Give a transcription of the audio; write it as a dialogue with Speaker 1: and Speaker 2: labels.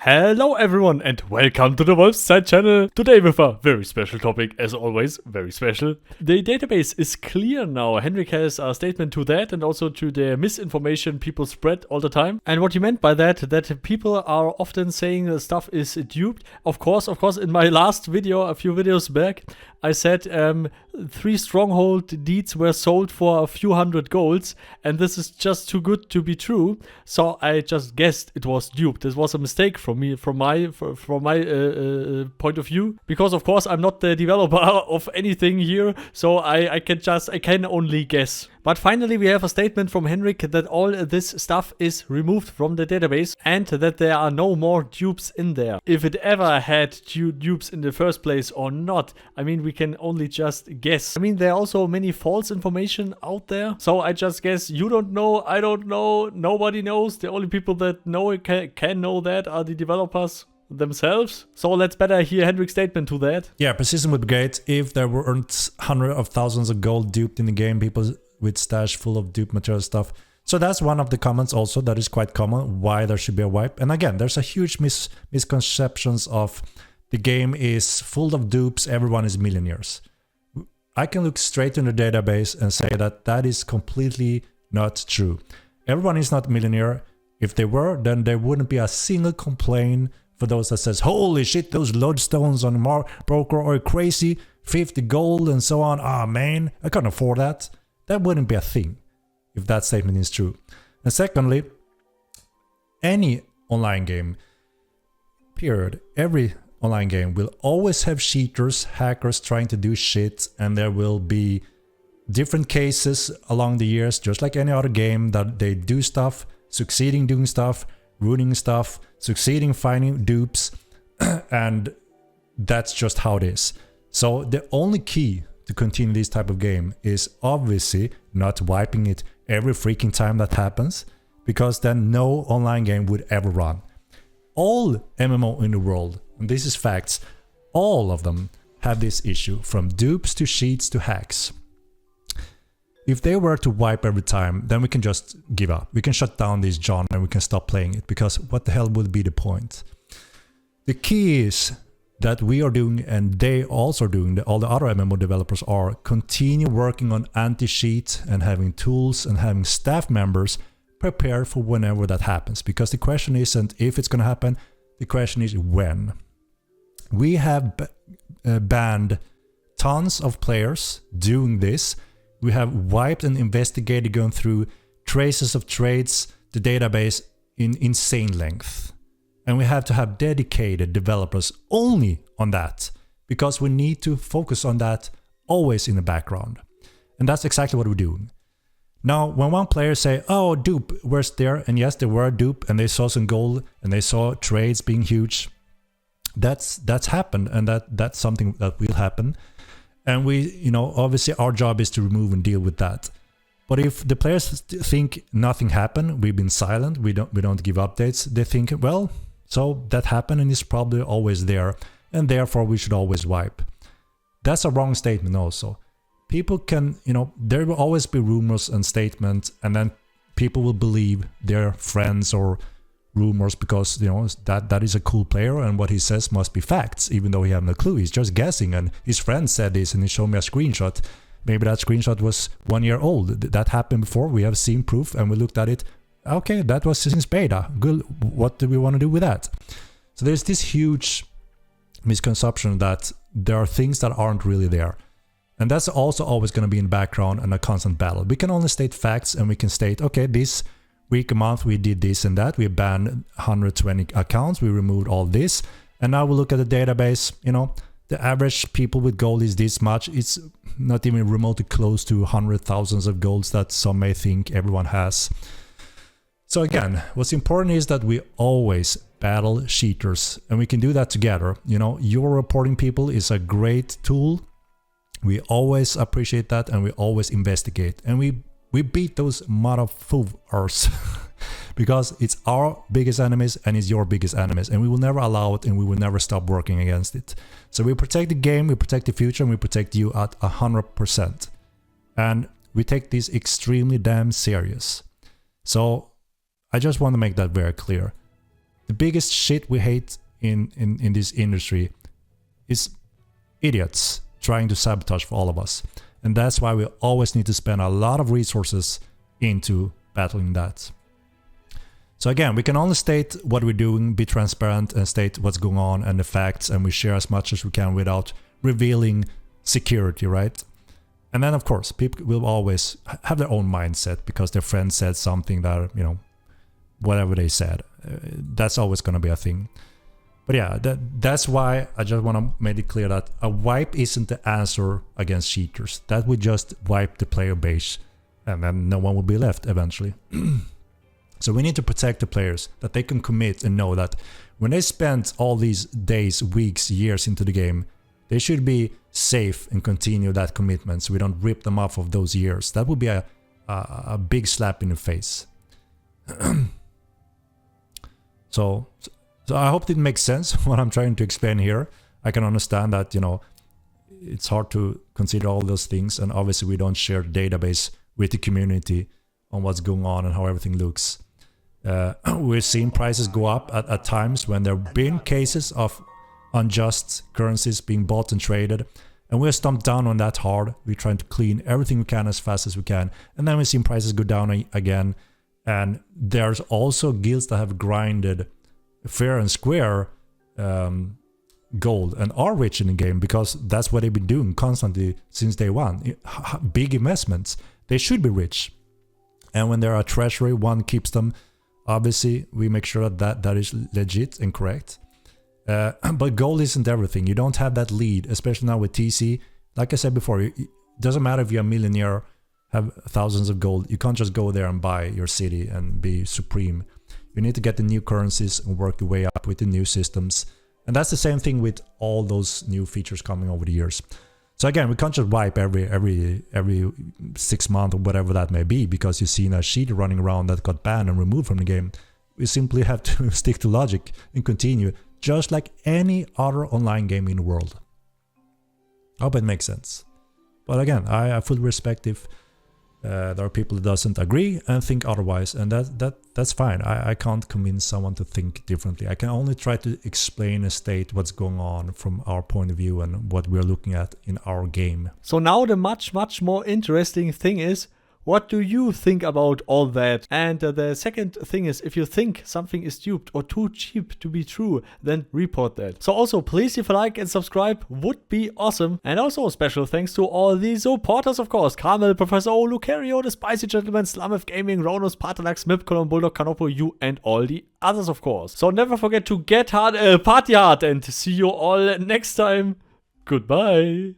Speaker 1: Hello everyone and welcome to the Wolfside channel. Today with a very special topic, as always, very special. The database is clear now. Henrik has a statement to that and also to the misinformation people spread all the time. And what he meant by that people are often saying the stuff is duped. Of course, in my last video, a few videos back, I said 3 stronghold deeds were sold for a few hundred golds, and this is just too good to be true. So I just guessed it was duped. This was a mistake from me, from my point of view, because of course I'm not the developer of anything here, so I can only guess. But finally we have a statement from Henrik that all this stuff is removed from the database and that there are no more dupes in there. If it ever had dupes in the first place or not, I mean, we can only just guess. I mean, there are also many false information out there, so I just guess you don't know, I don't know, nobody knows. The only people that know it can know that are the developers themselves. So let's better hear Henrik's statement to that.
Speaker 2: Yeah, precision would be great if there weren't hundreds of thousands of gold duped in the game, people with stash full of dupe material stuff. So that's one of the comments also that is quite common, why there should be a wipe. And again, there's a huge misconceptions of the game is full of dupes, everyone is millionaires. I can look straight in the database and say that that is completely not true. Everyone is not a millionaire. If they were, then there wouldn't be a single complaint for those that says, holy shit, those lodestones on the broker are crazy, 50 gold and so on. Ah, man, I can't afford that. That wouldn't be a thing if that statement is true. And secondly, any online game, period, every online game will always have cheaters, hackers trying to do shit, and there will be different cases along the years, just like any other game, that they do stuff, succeeding doing stuff, ruining stuff, succeeding finding dupes, and that's just how it is. So the only key to continue this type of game is obviously not wiping it every freaking time that happens, because then no online game would ever run. All MMO in the world, and this is facts, all of them have this issue, from dupes to cheats to hacks. If they were to wipe every time, then we can just give up. We can shut down this genre and we can stop playing it, because what the hell would be the point? The key is that we are doing, and they also are doing, all the other MMO developers are, continue working on anti-cheat and having tools and having staff members prepared for whenever that happens. Because the question isn't if it's going to happen, the question is when. We have banned tons of players doing this. We have wiped and investigated, going through traces of trades, the database in insane length. And we have to have dedicated developers only on that, because we need to focus on that always in the background. And that's exactly what we're doing. Now, when one player say, oh, dupe, where's there? And yes, there were a dupe, and they saw some gold, and they saw trades being huge. That's happened, and that's something that will happen. And we, obviously our job is to remove and deal with that. But if the players think nothing happened, we've been silent, we don't give updates, they think, well, so that happened and it's probably always there, and therefore we should always wipe. That's a wrong statement also. People can, there will always be rumors and statements, and then people will believe their friends or rumors because, that is a cool player and what he says must be facts, even though he has no clue. He's just guessing, and his friend said this and he showed me a screenshot. Maybe that screenshot was 1 year old. That happened before. We have seen proof and we looked at it. Okay, that was since beta. Good. What do we want to do with that? So there's this huge misconception that there are things that aren't really there. And that's also always going to be in the background and a constant battle. We can only state facts, and we can state, okay, this week, a month, we did this and that. We banned 120 accounts. We removed all this. And now we look at the database, the average people with gold is this much. It's not even remotely close to 100,000 of golds that some may think everyone has. So again, what's important is that we always battle cheaters, and we can do that together. Your reporting people is a great tool. We always appreciate that, and we always investigate. And we beat those motherfuckers because it's our biggest enemies and it's your biggest enemies, and we will never allow it, and we will never stop working against it. So we protect the game, we protect the future, and we protect you at 100%. And we take this extremely damn serious. So I just want to make that very clear. the biggest shit we hate in this industry is idiots trying to sabotage for all of us. And that's why we always need to spend a lot of resources into battling that. So again, we can only state what we're doing, be transparent and state what's going on and the facts, and we share as much as we can without revealing security, right? And then of course, people will always have their own mindset because their friend said something that, you know, whatever they said, that's always going to be a thing. But yeah, that's why I just want to make it clear that a wipe isn't the answer against cheaters. That would just wipe the player base and then no one will be left eventually. So we need to protect the players, that they can commit and know that when they spend all these days, weeks, years into the game, they should be safe and continue that commitment so we don't rip them off of those years. That would be a big slap in the face. So I hope it makes sense what I'm trying to explain here. I can understand that, you know, it's hard to consider all those things, and obviously we don't share the database with the community on what's going on and how everything looks. We've seen prices go up at times when there have been cases of unjust currencies being bought and traded, and we're stumped down on that hard. We're trying to clean everything we can as fast as we can, and then we've seen prices go down again. And there's also guilds that have grinded fair and square gold and are rich in the game because that's what they've been doing constantly since day one. Big investments, they should be rich. And when they're a treasury, one keeps them. Obviously, we make sure that is legit and correct. But gold isn't everything. You don't have that lead, especially now with TC. Like I said before, it doesn't matter if you're a millionaire, have thousands of gold. You can't just go there and buy your city and be supreme. You need to get the new currencies and work your way up with the new systems. And that's the same thing with all those new features coming over the years. So again, we can't just wipe every 6 months or whatever that may be because you've seen a cheater running around that got banned and removed from the game. We simply have to stick to logic and continue, just like any other online game in the world. I hope it makes sense. But again, I fully respect if there are people that doesn't agree and think otherwise, and that's fine. I can't convince someone to think differently. I can only try to explain and state what's going on from our point of view and what we're looking at in our game.
Speaker 1: So now the much more interesting thing is, what do you think about all that? And the second thing is, if you think something is duped or too cheap to be true, then report that. So also, please leave a like and subscribe, would be awesome. And also, special thanks to all the supporters, of course. Carmel, Professor O, Lukario, The Spicy Gentleman, Slumif Gaming, Rhonus, Paarthurnax, Mip, Cologne, Bulldog, Canopo, you, and all the others, of course. So never forget to get hard, party hard, and see you all next time. Goodbye.